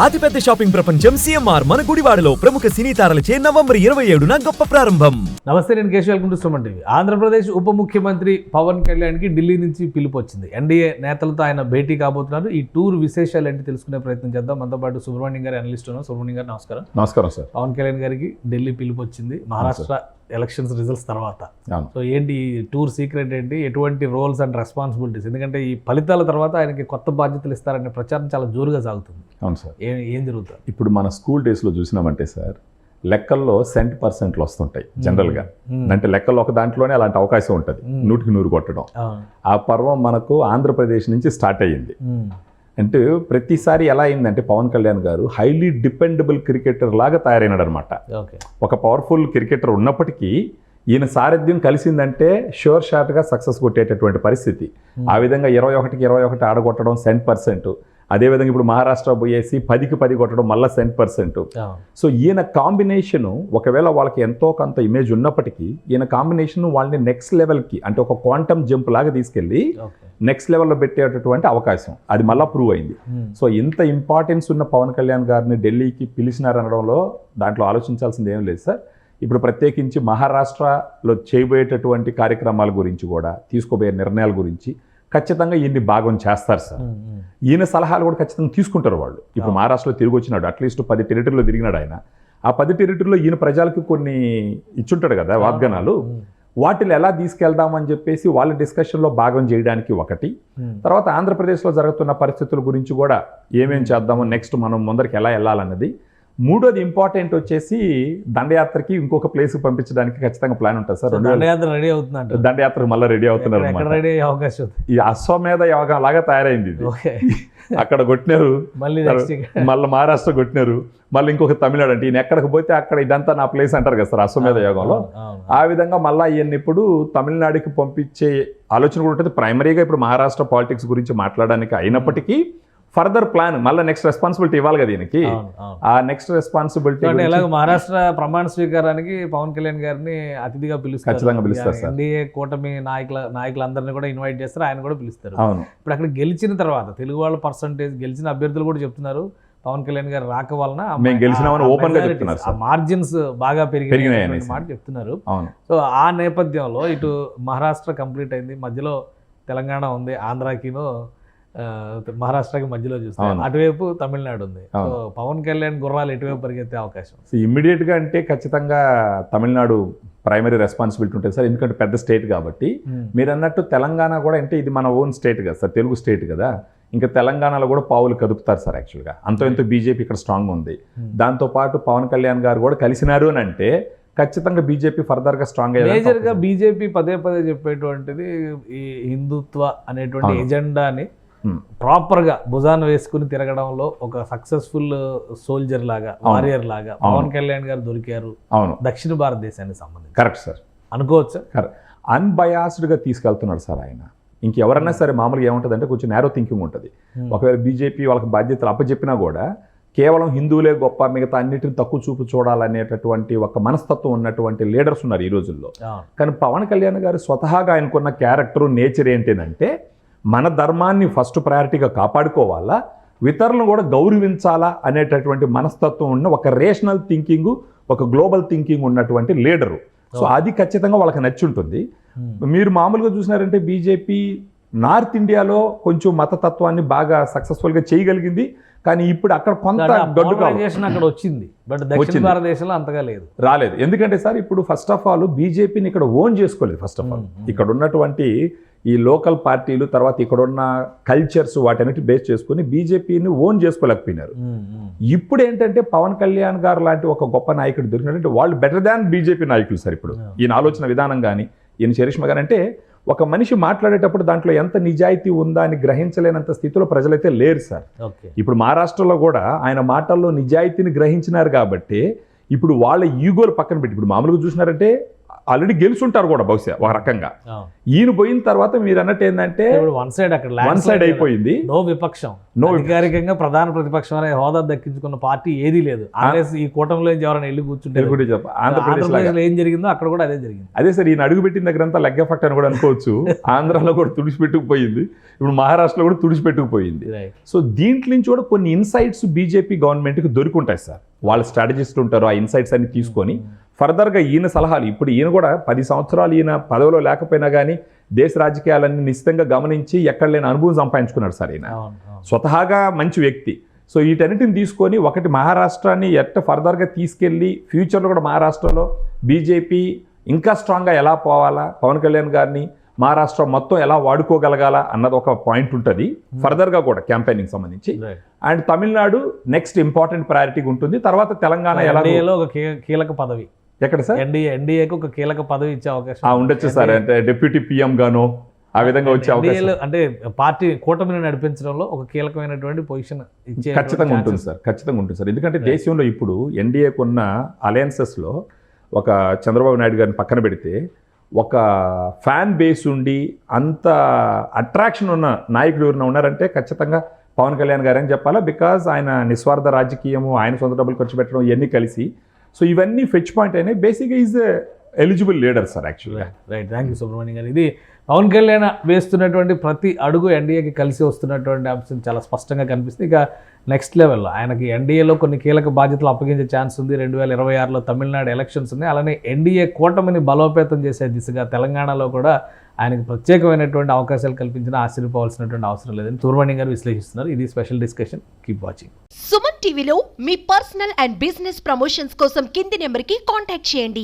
అతిపెద్ద షాపింగ్ ప్రపంచం సిఎంఆర్ మన గుడివాడలో ప్రముఖ సినీ తారలచే నవంబర్ 27న గొప్ప ప్రారంభం. నమస్తే, నేను Keshav. Welcome to Suman TV. Andhra Pradesh ఉప ముఖ్యమంత్రి పవన్ కళ్యాణ్కి ఢిల్లీ నుంచి పిలుపు వచ్చింది. ఎన్డీఏ నేతలతో ఆయన భేటీ కాబోతున్నారు. ఈ టూర్ విశేషాలు ఏంటి తెలుసుకునే ప్రయత్నం చేద్దాం. మనతో పాటు సుబ్రహ్మణ్యం గారు అనలిస్ట్ ఉన్నారు. సుబ్రహ్మణ్యం గారు నమస్కారం. నమస్కారం సార్. పవన్ కళ్యాణ్ గారికి ఢిల్లీ పిలుపు వచ్చింది మహారాష్ట్ర ఎలక్షన్స్ రిజల్ట్స్ తర్వాత. సో ఏంటి టూర్ సీక్రెట్ ఏంటి, ఎటువంటి రోల్స్ అండ్ రెస్పాన్సిబిలిటీస్? ఎందుకంటే ఈ ఫలితాల తర్వాత ఆయనకి కొత్త బాధ్యతలు ఇస్తారనే ప్రచారం చాలా జోరుగా సాగుతుంది. అవును సార్. ఏం జరుగుతుంది? ఇప్పుడు మన స్కూల్ డేస్లో చూసినామంటే సార్, లెక్కల్లో సెంట్% వస్తుంటాయి జనరల్గా. అంటే లెక్కల్లో ఒక దాంట్లోనే అలాంటి అవకాశం ఉంటుంది, 100కి 100 కొట్టడం. ఆ పర్వం మనకు ఆంధ్రప్రదేశ్ నుంచి స్టార్ట్ అయ్యింది. అంటే ప్రతిసారి ఎలా అయిందంటే పవన్ కళ్యాణ్ గారు హైలీ డిపెండబుల్ క్రికెటర్ లాగా తయారైనాడు అనమాట. ఒక పవర్ఫుల్ క్రికెటర్ ఉన్నప్పటికీ ఈయన సారథ్యం కలిసిందంటే షూర్ షాట్గా సక్సెస్ కొట్టేటటువంటి పరిస్థితి. ఆ విధంగా 21కి 21 ఆడగొట్టడం సెంట్%. అదేవిధంగా ఇప్పుడు మహారాష్ట్ర పోయేసి 10కి 10 కొట్టడం మళ్ళీ సెంట్%. సో ఈయన కాంబినేషను ఒకవేళ వాళ్ళకి ఎంతో కొంత ఇమేజ్ ఉన్నప్పటికీ ఈయన కాంబినేషన్ వాళ్ళని నెక్స్ట్ లెవెల్కి, అంటే ఒక క్వాంటమ్ జంప్ లాగా తీసుకెళ్ళి నెక్స్ట్ లెవెల్లో పెట్టేటటువంటి అవకాశం అది మళ్ళీ ప్రూవ్ అయింది. సో ఇంత ఇంపార్టెన్స్ ఉన్న పవన్ కళ్యాణ్ గారిని ఢిల్లీకి పిలిచినారనడంలో దాంట్లో ఆలోచించాల్సింది ఏం లేదు సార్. ఇప్పుడు ప్రత్యేకించి మహారాష్ట్రలో చేయబోయేటటువంటి కార్యక్రమాల గురించి కూడా, తీసుకోబోయే నిర్ణయాల గురించి ఖచ్చితంగా ఈయన్ని భాగం చేస్తారు సార్. ఈయన సలహాలు కూడా ఖచ్చితంగా తీసుకుంటారు వాళ్ళు. ఇప్పుడు మహారాష్ట్రలో తిరిగి వచ్చినాడు, అట్లీస్ట్ 10 టెరిటరీలో తిరిగినాడు ఆయన. ఆ 10 టెరిటరీలో ఈయన ప్రజలకు కొన్ని ఇచ్చుంటాడు కదా వాగ్దానాలు, వాటిని ఎలా తీసుకెళ్దామని చెప్పేసి వాళ్ళ డిస్కషన్లో భాగం చేయడానికి ఒకటి. తర్వాత ఆంధ్రప్రదేశ్లో జరుగుతున్న పరిస్థితుల గురించి కూడా ఏమేం చేద్దామో, నెక్స్ట్ మనం ముందరికి ఎలా వెళ్ళాలన్నది. మూడోది ఇంపార్టెంట్ వచ్చేసి దండయాత్రకి ఇంకొక ప్లేస్కి పంపించడానికి ఖచ్చితంగా ప్లాన్ ఉంటుంది సార్. దండయాత్ర రెడీ అవుతున్నారు, దండయాత్రకు మళ్ళీ రెడీ అవుతున్నారు. ఈ అశ్వమేధ యోగం లాగా తయారైంది ఇది. అక్కడ కొట్టినారు, మళ్ళీ మహారాష్ట్ర కొట్టినారు, మళ్ళీ ఇంకొక తమిళనాడు. అంటే ఈయన ఎక్కడికి పోతే అక్కడ ఇదంతా నా ప్లేస్ అంటారు కదా సార్ అశ్వమేధ యోగంలో. ఆ విధంగా మళ్ళీ ఈయన ఇప్పుడు తమిళనాడుకి పంపించే ఆలోచన కూడా ఉంటుంది. ప్రైమరీగా ఇప్పుడు మహారాష్ట్ర పాలిటిక్స్ గురించి మాట్లాడడానికి అయినప్పటికీ ఫర్దర్ ప్లాన్ మళ్ళీ నెక్స్ట్ రెస్పాన్సిబిలిటీ ఇవ్వాలి కదా దీనికి. ఆ నెక్స్ట్ రెస్పాన్సిబిలిటీ ఎలాగో మహారాష్ట్ర ప్రమాణ స్వీకారానికి పవన్ కళ్యాణ్ గారిని అతిథిగా పిలుస్తారు, ఖచ్చితంగా పిలుస్తారు సార్. ఎన్డీఏ కూటమి నాయకులందరినీ కూడా ఇన్వైట్ చేస్తారు, ఆయన కూడా పిలుస్తారు. అవును. ఇప్పుడు అక్కడ గెలిచిన తర్వాత తెలుగు వాళ్ళ పర్సంటేజ్, గెలిచిన అభ్యర్థులు కూడా చెప్తున్నారు పవన్ కళ్యాణ్ గారు రాక వలన మేము గెలిచినామని ఓపెన్ గా చెప్తున్నారు. మార్జిన్స్ బాగా పెరిగినాయి మాట చెప్తున్నారు. సో ఆ నేపథ్యంలో ఇటు మహారాష్ట్ర కంప్లీట్ అయింది, మధ్యలో తెలంగాణ ఉంది, ఆంధ్రాకినో మహారాష్ట్రకి మధ్యలో చూస్తాం, అటువైపు తమిళనాడు ఉంది. సో పవన్ కళ్యాణ్ గుర్రాలు ఎటువైపు పరిగెత్తే అవకాశం? ఇమ్మీడియట్ గా అంటే ఖచ్చితంగా తమిళనాడు ప్రైమరీ రెస్పాన్సిబిలిటీ ఉంటుంది సార్, ఎందుకంటే పెద్ద స్టేట్ కాబట్టి. మీరు అన్నట్టు తెలంగాణ కూడా అంటే ఇది మన ఓన్ స్టేట్ కదా సార్, తెలుగు స్టేట్ కదా. ఇంకా తెలంగాణలో కూడా పావులు కదుపుతారు సార్. యాక్చువల్గా అంతో ఎంతో బీజేపీ ఇక్కడ స్ట్రాంగ్ ఉంది. దాంతోపాటు పవన్ కళ్యాణ్ గారు కూడా కలిసినారు అని అంటే ఖచ్చితంగా బీజేపీ ఫర్దర్ గా స్ట్రాంగ్ అయ్యారు. మేజర్గా బీజేపీ పదే చెప్పేటువంటిది ఈ హిందుత్వ అనేటువంటి ఎజెండాని ప్రాపర్ గా భుజాన వేసుకుని తిరగడంలో ఒక సక్సెస్ఫుల్ సోల్జర్ లాగా, వారియర్ లాగా పవన్ కళ్యాణ్ గారు దొరికారు. అవును, దక్షిణ భారతదేశానికి సంబంధించి. కరెక్ట్ సార్, అనుకోవచ్చు. కరెక్ట్. అన్బయాస్డ్ గా తీసుకెళ్తున్నాడు సార్ ఆయన. ఇంకెవరన్నా సరే మామూలుగా ఏముంటుందంటే కొంచెం నేరో థింకింగ్ ఉంటుంది. ఒకవేళ బీజేపీ వాళ్ళకి బాధ్యతలు అప్పచెప్పినా కూడా కేవలం హిందువులే గొప్ప, మిగతా అన్నిటిని తక్కువ చూపు చూడాలనేటటువంటి ఒక మనస్తత్వం ఉన్నటువంటి లీడర్స్ ఉన్నారు ఈ రోజుల్లో. కానీ పవన్ కళ్యాణ్ గారు స్వతహాగా ఆయనకున్న క్యారెక్టర్, నేచర్ ఏంటంటే మన ధర్మాన్ని ఫస్ట్ ప్రయారిటీగా కాపాడుకోవాలా, ఇతరులను కూడా గౌరవించాలా అనేటటువంటి మనస్తత్వం ఉన్న ఒక రేషనల్ థింకింగ్, ఒక గ్లోబల్ థింకింగ్ ఉన్నటువంటి లీడరు. సో అది ఖచ్చితంగా వాళ్ళకి నచ్చి ఉంటుంది. మీరు మామూలుగా చూసినారంటే బీజేపీ నార్త్ ఇండియాలో కొంచెం మతతత్వాన్ని బాగా సక్సెస్ఫుల్గా చేయగలిగింది. కానీ ఇప్పుడు అక్కడ కొంత అక్కడ వచ్చింది, బట్ దక్షిణ భారతదేశంలో అంతగా రాలేదు. ఎందుకంటే సార్ ఇప్పుడు ఫస్ట్ ఆఫ్ ఆల్ బీజేపీని ఇక్కడ ఓన్ చేసుకోలేదు. ఫస్ట్ ఆఫ్ ఆల్ ఇక్కడ ఉన్నటువంటి ఈ లోకల్ పార్టీలు, తర్వాత ఇక్కడ ఉన్న కల్చర్స్, వాటన్నిటి బేస్ చేసుకుని బీజేపీని ఓన్ చేసుకోలేకపోయినారు. ఇప్పుడు ఏంటంటే పవన్ కళ్యాణ్ గారు లాంటి ఒక గొప్ప నాయకుడు దొరికినట్టు వాళ్ళు బెటర్ దాన్ బీజేపీ నాయకులు సార్. ఇప్పుడు ఈయన ఆలోచన విధానం కానీ, ఈయన చరిష్మా గారు అంటే ఒక మనిషి మాట్లాడేటప్పుడు దాంట్లో ఎంత నిజాయితీ ఉందా అని గ్రహించలేనంత స్థితిలో ప్రజలైతే లేరు సార్. ఇప్పుడు మహారాష్ట్రలో కూడా ఆయన మాటల్లో నిజాయితీని గ్రహించినారు కాబట్టి ఇప్పుడు వాళ్ళ ఈగోలు పక్కన పెట్టి, ఇప్పుడు మామూలుగా చూసినారంటే ఆల్రెడీ గెలుచుంటారు కూడా బహుశా ఒక రకంగా. అవును. ఈయన పోయిన తర్వాత మీరు అన్నట్టు ఏంటంటే ఇప్పుడు వన్ సైడ్ అక్కడ వన్ సైడ్ అయిపోయింది. నో విపక్షం, అధికారికంగా ప్రధాన ప్రతిపక్షం అనే హోదా దక్కించుకున్న పార్టీ ఏదీ లేదు. అన్లెస్ ఈ కూటమిలో ఎవరైనా వెళ్ళి కూర్చుంటే. ఆంధ్రప్రదేశ్ ఏం జరిగిందో అక్కడ కూడా అదే జరిగింది. అదే సార్, ఈయన అడుగు పెట్టిన దగ్గర అంతా లెగ్ ఎఫెక్ట్ అని కూడా అనుకోవచ్చు. ఆంధ్రాలో కూడా తుడిచిపెట్టుకుపోయింది, ఇప్పుడు మహారాష్ట్రలో కూడా తుడిచిపెట్టుకుపోయింది. సో దీంట్లో నుంచి కూడా కొన్ని ఇన్సైట్స్ బీజేపీ గవర్నమెంట్కి దొరికింటాయి సార్. వాళ్ళ స్ట్రాటజిస్టులు ఉంటారు, ఆ ఇన్సైట్స్ అన్ని తీసుకొని ఫర్దర్గా ఈయన సలహాలు, ఇప్పుడు ఈయన కూడా 10 సంవత్సరాలు ఈయన పదవిలో లేకపోయినా కానీ దేశ రాజకీయాలన్నీ నిశ్చితంగా గమనించి ఎక్కడ లేని అనుభవం సంపాదించుకున్నాడు సార్ ఈయన. స్వతహాగా మంచి వ్యక్తి. సో వీటన్నిటిని తీసుకొని ఒకటి మహారాష్ట్రాన్ని ఎట్ట ఫర్దర్గా తీసుకెళ్ళి ఫ్యూచర్లో కూడా మహారాష్ట్రలో బీజేపీ ఇంకా స్ట్రాంగ్గా ఎలా పోవాలా, పవన్ కళ్యాణ్ గారిని మహారాష్ట్ర మొత్తం ఎలా వాడుకోగలగాల అన్నది ఒక పాయింట్ ఉంటుంది ఫర్దర్గా కూడా క్యాంపెయినింగ్ సంబంధించి. అండ్ తమిళనాడు నెక్స్ట్ ఇంపార్టెంట్ ప్రయారిటీగా ఉంటుంది. తర్వాత తెలంగాణ ఎలా ఒక కీలక పదవి ఎక్కడ సార్, ఎన్డీఏకి ఒక కీలక పదవి ఇచ్చే అవకాశం ఉండొచ్చు సార్. అంటే డిప్యూటీ పిఎం గాను ఆ విధంగా వచ్చే అవకాశం అంటే పార్టీ కూటమిని నడిపించడంలో ఒక కీలకమైనటువంటి పొజిషన్ ఇచ్చే ఖచ్చితంగా ఉంటుంది సార్, ఖచ్చితంగా ఉంటుంది సార్. ఎందుకంటే దేశంలో ఇప్పుడు ఎన్డీఏకు ఉన్న అలయన్సెస్లో ఒక చంద్రబాబు నాయుడు గారిని పక్కన పెడితే ఒక ఫ్యాన్ బేస్ ఉండి అంత అట్రాక్షన్ ఉన్న నాయకుడు ఎవరైనా ఉన్నారంటే ఖచ్చితంగా పవన్ కళ్యాణ్ గారు అని చెప్పాలా. బికాజ్ ఆయన నిస్వార్థ రాజకీయము, ఆయన సొంత డబ్బులు ఖర్చు పెట్టడం ఇవన్నీ కలిసి, సో ఇవన్నీ ఫెచ్ పాయింట్ అయినాయి. బేసిక్గా ఈజ్ ఎలిజిబుల్ లీడర్ సార్ యాక్చువల్గా. రైట్, థ్యాంక్ యూ సుబ్రహ్మణ్యం గారు. ఇది పవన్ కళ్యాణ్ వేస్తున్నటువంటి ప్రతి అడుగు ఎన్డీఏకి కలిసి వస్తున్నటువంటి అంశం చాలా స్పష్టంగా కనిపిస్తుంది. ఇక నెక్స్ట్ లెవెల్లో ఆయనకి ఎన్డీఏలో కొన్ని కీలక బాధ్యతలు అప్పగించే ఛాన్స్ ఉంది. 2026లో తమిళనాడు ఎలక్షన్స్ ఉన్నాయి. అలానే ఎన్డీఏ కూటమిని బలోపేతం చేసే దిశగా తెలంగాణలో కూడా ఆయనకు ప్రత్యేకమైనటువంటి అవకాశాలు కల్పించిన ఆశ్చర్యపోవాల్సినటువంటి అవసరం లేదని సుబ్రహ్మణ్యం గారు విశ్లేషిస్తున్నారు. ఇది special discussion. Keep watching. Suman టీవీలో మీ పర్సనల్ అండ్ బిజినెస్ ప్రమోషన్స్ కోసం కింది నెంబర్కి కాంటాక్ట్ చేయండి.